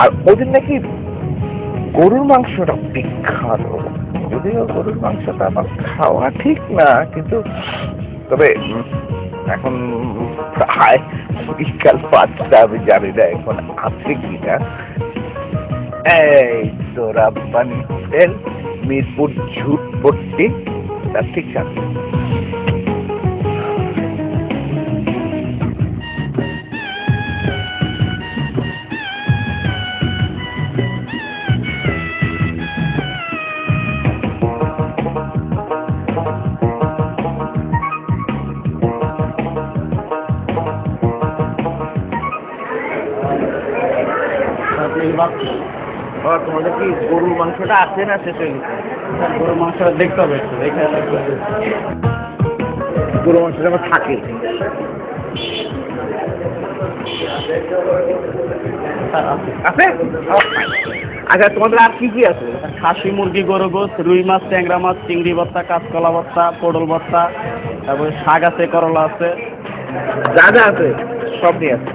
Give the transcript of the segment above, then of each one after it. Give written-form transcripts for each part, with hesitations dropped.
আর ওদের নাকি গরুর মাংসটা বিখ্যাত। যদিও গরুর মাংসটা আমার খাওয়া ঠিক না, কিন্তু তবে এখন প্রায় বিকাল 5টা, আমি জানি না এখন আছে কিনা। এই তো রাব্বানি হোটেল, মিরপুর ঝুটপট্টি, তার ঠিক সামনে। তোমাদের কি গরুর মাংসটা আছে না শেষ হয়ে গেছে? গরুর মাংসটা দেখতে হবে, একটু দেখে গরুর মাংসটা আমার থাকে। আছে? আচ্ছা, তোমাদের আর কি কি আছে? খাসি মুরগি, গরু গোস, রুই মাছ, ট্যাংরা মাছ, চিংড়ি ভর্তা, কাঁচকলা ভর্তা, পটল ভর্তা, তারপরে শাক আছে, করলা আছে, যা যা আছে সব নিয়ে আছে।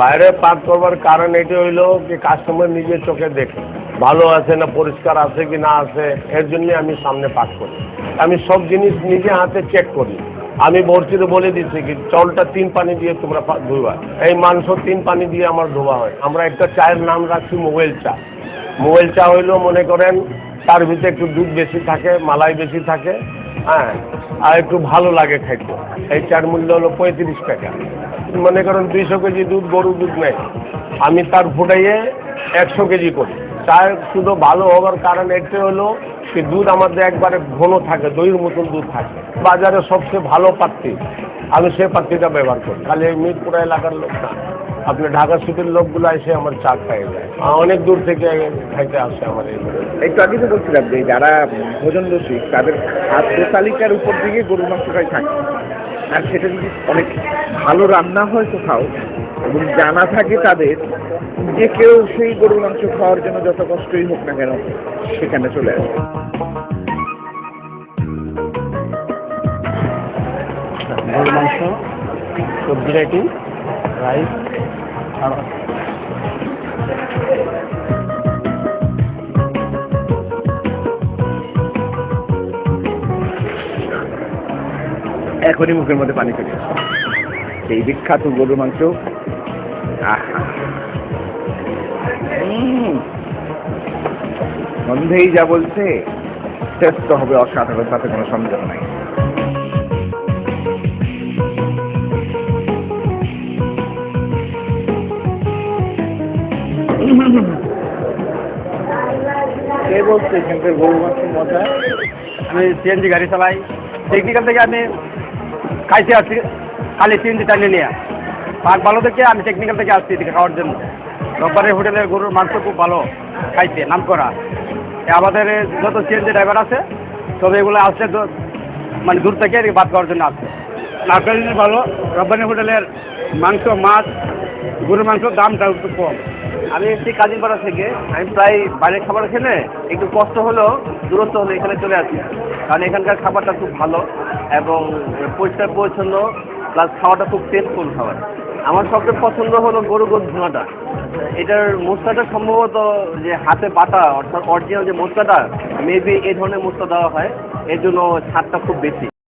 বাইরে পাক করবার কারণ এটা হইলো যে কাস্টমার নিজের চোখে দেখে ভালো আছে না, পরিষ্কার আছে কি না আছে, এর জন্য আমি সামনে পাক করি। আমি সব জিনিস নিজে হাতে চেক করি। আমি বর্ষিতে বলে দিচ্ছি কি চাউলটা 3 পানি দিয়ে তোমরা ধোয়া, এই মাংস 3 পানি দিয়ে আমার ধোয়া হয়। আমরা একটা চায়ের নাম রাখছি মোবাইল চা। মোবাইল চা হইলো মনে করেন তার ভিতরে একটু দুধ বেশি থাকে, মালাই বেশি থাকে, হ্যাঁ, আর একটু ভালো লাগে খাইতে। এই চার মূল্য হলো 35 টাকা। মনে করেন 200 কেজি দুধ, গরু দুধ নেই, আমি তার ফুটাইয়ে 100 কেজি করি। চায়ের শুধু ভালো হওয়ার কারণ এটা হলো কি দুধ আমাদের একবারে ঘন থাকে, দইয়ের মতন দুধ থাকে। বাজারে সবচেয়ে ভালো পাত্তি, আমি সেই পাত্তিটা ব্যবহার করি। খালি এই মিরপুরা এলাকার লোক না, আপনি ঢাকা সিটির লোকগুলো এসে আমার চা খাইয়ে যায়, অনেক দূর থেকে খাইতে আসে আমার এই। একটু আগে তো বলছিলাম যে যারা ভোজন রসিক তাদের খাদ্য তালিকার উপর দিকে গরুর মাংসটাই থাকে। আর সেটা যদি অনেক ভালো রান্না হয় কোথাও এবং জানা থাকে তাদের, যে কেউ সেই গরুর মাংস খাওয়ার জন্য যত কষ্টই হোক না কেন সেখানে চলে আসে। গরুর মাংস, সবজির আইটেম, রাইস, আর এখনই মুখের মধ্যে পানি চলে আসে। সেই বিখ্যাত গরুর মাংস, গন্ধেই যা বলছে টেস্ট হবে অসাধারণ, তাতে কোনো সন্দেহ নাই। কে বলছে এখানকার গরুর মাংসের মজা? আমি সিএনজি গাড়ি চালাই, টেকনিক্যাল থেকে আমি খাইতে আসছি, খালি সিএনজি টানিয়ে নিয়ে পাক ভালো থেকে আমি টেকনিক্যাল থেকে আসছি এদিকে খাওয়ার জন্য। রোববারের হোটেলের গরুর মাংস খুব ভালো খাইতে, নাম করা। আমাদের যত সিএনজি ড্রাইভার আছে সব এগুলো আসছে মানে দূর থেকে ভাত খাওয়ার জন্য আসছে। আপনার জিনিস ভালো, রব্বানি হোটেলের মাংস, মাছ, গরুর মাংস দামটা একটু কম। আমি এসেছি কাজীপাড়া থেকে। আমি প্রায় বাইরের খাবার খেলে একটু কষ্ট হলেও, দূরত্ব হলে এখানে চলে আসি, কারণ এখানকার খাবারটা খুব ভালো এবং পরিষ্কার পরিচ্ছন্ন, প্লাস খাওয়াটা খুব টেস্টফুল খাবার। আমার সবচেয়ে পছন্দ হলো গরু গোশ ভুনাটা। এটার মশলাটা সম্ভবত যে হাতে বাটা, অর্থাৎ অরিজিনাল যে মশলাটা, মেবি এই ধরনের মশলা দেওয়া হয়, এর জন্য স্বাদটা খুব বেশি।